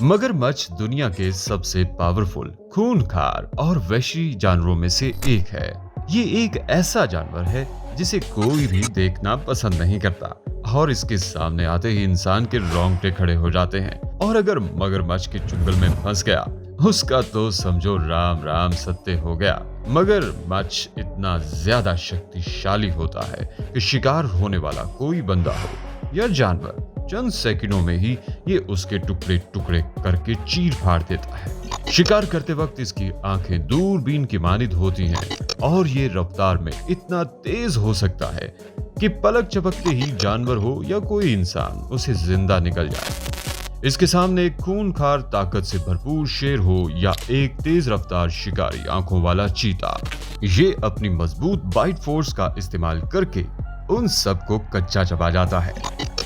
मगरमच्छ दुनिया के सबसे पावरफुल, खूंखार और वहशी जानवरों में से एक है। ये एक ऐसा जानवर है जिसे कोई भी देखना पसंद नहीं करता और इसके सामने आते ही इंसान के रोंगटे खड़े हो जाते हैं। और अगर मगरमच्छ के चुंगल में फंस गया, उसका तो समझो राम राम सत्य हो गया। मगरमच्छ इतना ज्यादा शक्तिशाली होता है कि शिकार होने वाला कोई बंदा हो या जानवर, चंद सेकंडों में ही ये उसके टुकड़े टुकड़े करके चीर फाड़ देता है। शिकार करते वक्त इसकी आंखें दूरबीन की मानिंद होती हैं और ये रफ्तार में इतना तेज हो सकता है कि पलक झपकते ही जानवर हो या कोई इंसान उसे जिंदा निकल जाए। इसके सामने एक खूंखार ताकत से भरपूर शेर हो या एक तेज रफ्तार शिकारी आंखों वाला चीता, ये अपनी मजबूत बाइट फोर्स का इस्तेमाल करके उन सबको कच्चा चबा जाता है।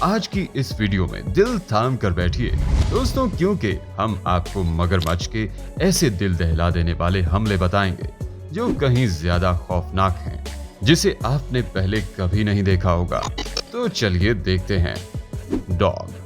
आज की इस वीडियो में दिल थाम कर बैठिए दोस्तों, क्योंकि हम आपको मगरमच्छ के ऐसे दिल दहला देने वाले हमले बताएंगे जो कहीं ज्यादा खौफनाक हैं, जिसे आपने पहले कभी नहीं देखा होगा। तो चलिए देखते हैं। डॉग।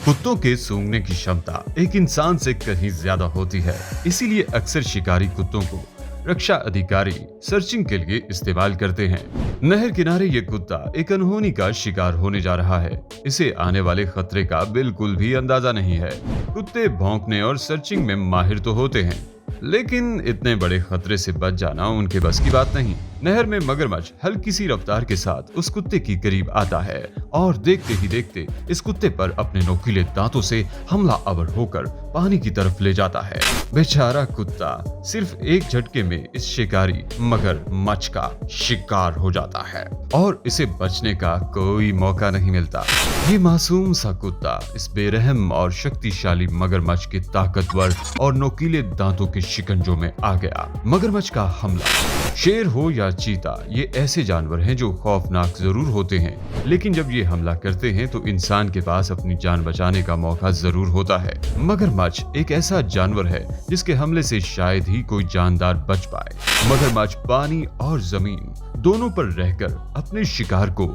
कुत्तों के सूंघने की क्षमता एक इंसान से कहीं ज्यादा होती है, इसीलिए अक्सर शिकारी कुत्तों को रक्षा अधिकारी सर्चिंग के लिए इस्तेमाल करते हैं। नहर किनारे ये कुत्ता एक अनहोनी का शिकार होने जा रहा है। इसे आने वाले खतरे का बिल्कुल भी अंदाजा नहीं है। कुत्ते भौंकने और सर्चिंग में माहिर तो होते हैं, लेकिन इतने बड़े खतरे से बच जाना उनके बस की बात नहीं। नहर में मगरमच्छ हल्की सी रफ्तार के साथ उस कुत्ते की करीब आता है और देखते ही देखते इस कुत्ते पर अपने नोकीले दांतों से हमला आवर होकर पानी की तरफ ले जाता है। बेचारा कुत्ता सिर्फ एक झटके में इस शिकारी मगरमच्छ का शिकार हो जाता है और इसे बचने का कोई मौका नहीं मिलता। ये मासूम सा कुत्ता इस बेरहम और शक्तिशाली मगरमच्छ के ताकतवर और नोकीले दांतों के शिकंजों में आ गया। मगरमच्छ का हमला। शेर हो या चीता, ये ऐसे जानवर हैं जो खौफनाक जरूर होते हैं, लेकिन जब ये हमला करते हैं तो इंसान के पास अपनी जान बचाने का मौका जरूर होता है। मगरमच्छ एक ऐसा जानवर है जिसके हमले से शायद ही कोई जानदार बच पाए। मगरमच्छ पानी और जमीन दोनों पर रहकर अपने शिकार को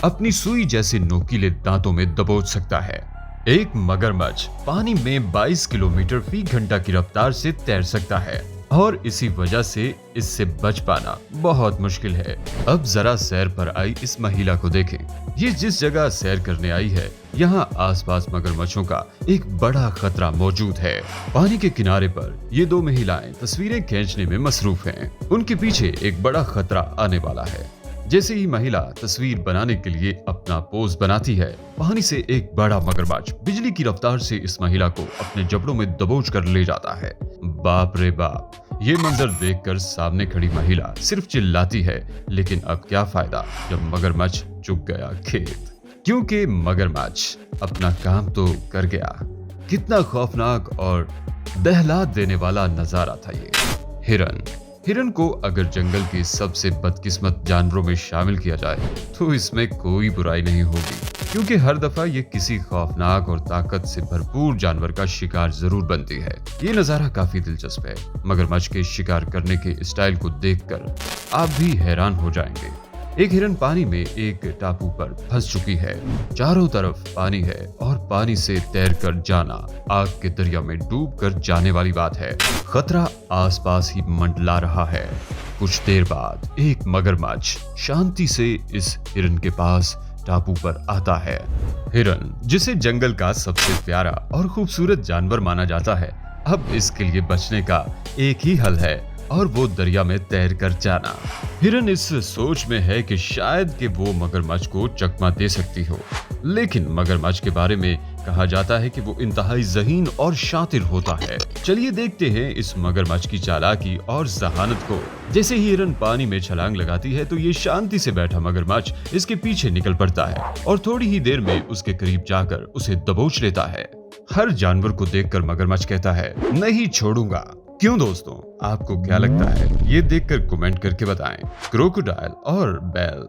अपनी सुई जैसे नोकीले दांतों में दबोच सकता है। एक मगरमच्छ पानी में 22 किलोमीटर फी घंटा की रफ्तार से तैर सकता है और इसी वजह से इससे बच पाना बहुत मुश्किल है। अब जरा सैर पर आई इस महिला को देखें। ये जिस जगह सैर करने आई है, यहाँ आसपास मगरमच्छों का एक बड़ा खतरा मौजूद है। पानी के किनारे पर ये दो महिलाएं तस्वीरें खींचने में मसरूफ हैं। उनके पीछे एक बड़ा खतरा आने वाला है। जैसे ही महिला तस्वीर बनाने के लिए अपना पोज बनाती है, पानी से एक बड़ा मगरमच्छ बिजली की रफ्तार से इस महिला को अपने जबड़ों में दबोच कर ले जाता है। बाप रे बाप, ये मंजर देखकर सामने खड़ी महिला सिर्फ चिल्लाती है, लेकिन अब क्या फायदा जब मगरमच्छ चुग गया खेत, क्योंकि मगरमच्छ अपना काम तो कर गया। कितना खौफनाक और दहला देने वाला नजारा था ये। हिरन को अगर जंगल के सबसे बदकिस्मत जानवरों में शामिल किया जाए तो इसमें कोई बुराई नहीं होगी, क्योंकि हर दफा ये किसी खौफनाक और ताकत से भरपूर जानवर का शिकार जरूर बनती है। ये नजारा काफी दिलचस्प है। मगरमच्छ के शिकार करने के स्टाइल को देखकर आप भी हैरान हो जाएंगे। एक हिरन पानी में एक टापू पर फंस चुकी है। चारों तरफ पानी है और पानी से तैरकर जाना आग के दरिया में डूब कर जाने वाली बात है। खतरा आसपास ही मंडला रहा है। कुछ देर बाद एक मगरमच्छ शांति से इस हिरन के पास टापू पर आता है। हिरन, जिसे जंगल का सबसे प्यारा और खूबसूरत जानवर माना जाता है, अब इसके लिए बचने का एक ही हल है और वो दरिया में तैर कर जाना। हिरन इस सोच में है कि शायद कि वो मगरमच्छ को चकमा दे सकती हो, लेकिन मगरमच्छ के बारे में कहा जाता है कि वो इंतहाई ज़हीन और शातिर होता है। चलिए देखते हैं इस मगरमच्छ की चालाकी और जहानत को। जैसे ही हिरन पानी में छलांग लगाती है तो ये शांति से बैठा मगरमच्छ इसके पीछे निकल पड़ता है और थोड़ी ही देर में उसके करीब जाकर उसे दबोच लेता है। हर जानवर को देखकर मगरमच्छ कहता है, नहीं छोड़ूंगा। क्यों दोस्तों, आपको क्या लगता है? ये देखकर कमेंट करके बताएं। क्रोकोडाइल और बैल।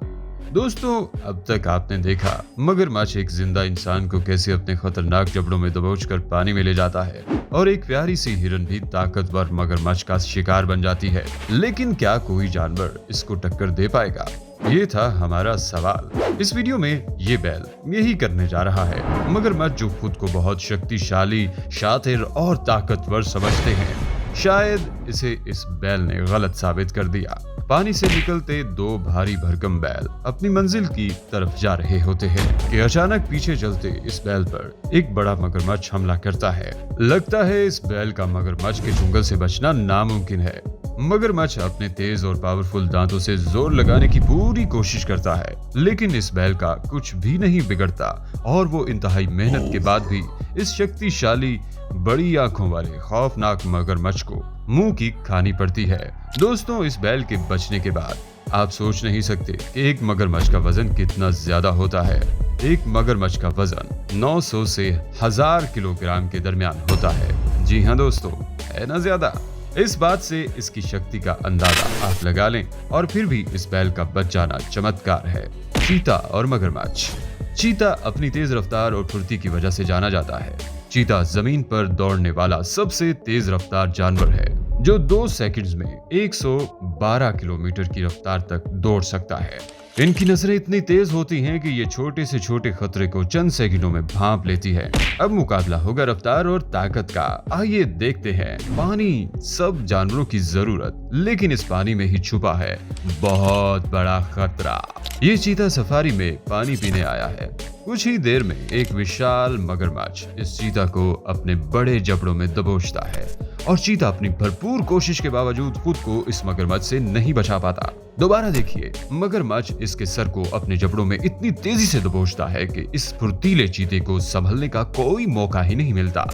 दोस्तों, अब तक आपने देखा मगरमच्छ एक जिंदा इंसान को कैसे अपने खतरनाक जबड़ों में दबोचकर पानी में ले जाता है और एक प्यारी सी हिरन भी ताकतवर मगरमच्छ का शिकार बन जाती है। लेकिन क्या कोई जानवर इसको टक्कर दे पाएगा? ये था हमारा सवाल। इस वीडियो में ये बैल यही करने जा रहा है। मगरमच्छ जो खुद को बहुत शक्तिशाली, शातिर और ताकतवर समझते हैं, शायद इसे इस बैल ने गलत साबित कर दिया। पानी से निकलते दो भारी भरकम बैल अपनी मंजिल की तरफ जा रहे होते हैं कि अचानक पीछे चलते इस बैल पर एक बड़ा मगरमच्छ हमला करता है। लगता है इस बैल का मगरमच्छ के चुंगल से बचना नामुमकिन है। मगरमच्छ अपने तेज और पावरफुल दांतों से जोर लगाने की पूरी कोशिश करता है, लेकिन इस बैल का कुछ भी नहीं बिगड़ता और वो इंतहाई मेहनत के बाद भी इस शक्तिशाली, बड़ी आंखों वाले खौफनाक मगरमच्छ को मुंह की खानी पड़ती है। दोस्तों, इस बैल के बचने के बाद आप सोच नहीं सकते कि एक मगरमच्छ का वजन कितना ज्यादा होता है। एक मगरमच्छ का वजन 900 से 1000 किलोग्राम के दरमियान होता है। जी हाँ दोस्तों, है ना ज्यादा। इस बात से इसकी शक्ति का अंदाजा आप लगा लें और फिर भी इस बैल का बच जाना चमत्कार है। चीता और मगरमच्छ। चीता अपनी तेज रफ्तार और फुर्ती की वजह से जाना जाता है। चीता जमीन पर दौड़ने वाला सबसे तेज रफ्तार जानवर है, जो 2 सेकंड्स में 112 किलोमीटर की रफ्तार तक दौड़ सकता है। इनकी नजरें इतनी तेज होती हैं कि ये छोटे से छोटे खतरे को चंद सेकंडों में भांप लेती है। अब मुकाबला होगा रफ्तार और ताकत का। आइए देखते हैं। पानी सब जानवरों की जरूरत, लेकिन इस पानी में ही छुपा है बहुत बड़ा खतरा। ये चीता सफारी में पानी पीने आया है। कुछ ही देर में एक विशाल मगरमच्छ इस चीता को अपने बड़े जबड़ों में दबोचता है और चीता अपनी भरपूर कोशिश के बावजूद खुद को इस मगरमच्छ से नहीं बचा पाता। दोबारा देखिए, मगरमच्छ इसके सर को अपने जबड़ों में इतनी तेजी से दबोचता है कि इस फुर्तीले चीते को संभलने का कोई मौका ही नहीं मिलता।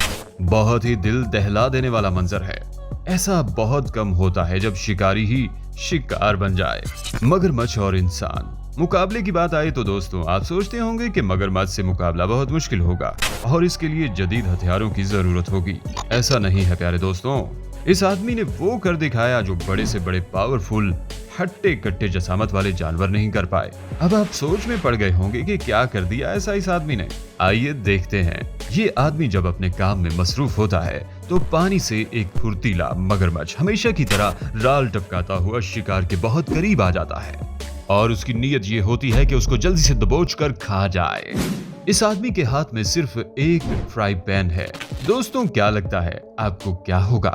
बहुत ही दिल दहला देने वाला मंजर है। ऐसा बहुत कम होता है जब शिकारी ही शिकार बन जाए। मगरमच्छ और इंसान। मुकाबले की बात आए तो दोस्तों, आप सोचते होंगे कि मगरमच्छ से मुकाबला बहुत मुश्किल होगा और इसके लिए जदीद हथियारों की जरूरत होगी। ऐसा नहीं है प्यारे दोस्तों। इस आदमी ने वो कर दिखाया जो बड़े से बड़े पावरफुल, हट्टे कट्टे जसामत वाले जानवर नहीं कर पाए। अब आप सोच में पड़ गए होंगे कि क्या कर दिया ऐसा इस आदमी ने। आइए देखते हैं। ये आदमी जब अपने काम में मसरूफ होता है तो पानी से एक फुर्तीला मगरमच्छ हमेशा की तरह राल टपकाता हुआ शिकार के बहुत करीब आ जाता है और उसकी नीयत ये होती है कि उसको जल्दी से दबोच कर खा जाए। इस आदमी के हाथ में सिर्फ एक फ्राई पैन है। दोस्तों, क्या लगता है आपको क्या होगा?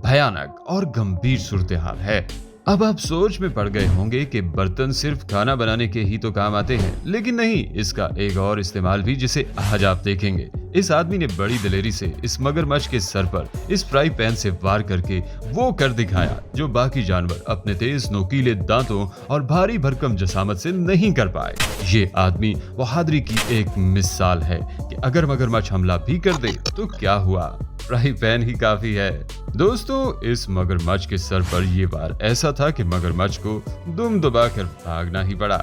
भयानक और गंभीर सूरत हाल है। अब आप सोच में पड़ गए होंगे कि बर्तन सिर्फ खाना बनाने के ही तो काम आते हैं, लेकिन नहीं, इसका एक और इस्तेमाल भी जिसे आज आप देखेंगे। इस आदमी ने बड़ी दिलेरी से इस मगरमच्छ के सर पर इस फ्राई पैन से वार करके वो कर दिखाया जो बाकी जानवर अपने तेज नोकीले दांतों और भारी भरकम जसामत से नहीं कर पाए। ये आदमी बहादुरी की एक मिसाल है कि अगर मगरमच्छ हमला भी कर दे तो क्या हुआ, फ्राई पैन ही काफी है। दोस्तों, इस मगरमच्छ के सर पर ये वार ऐसा था कि मगरमच्छ को दुम दबाकर भागना ही पड़ा।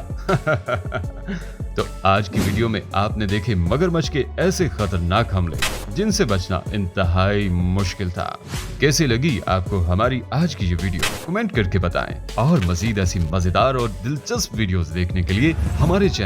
तो आज की वीडियो में आपने देखे मगरमच्छ के ऐसे खतरनाक हमले जिनसे बचना इंतहाई मुश्किल था। कैसी लगी आपको हमारी आज की ये वीडियो? कमेंट करके बताएं और मजीद ऐसी मजेदार और दिलचस्प वीडियोस देखने के लिए हमारे चैनल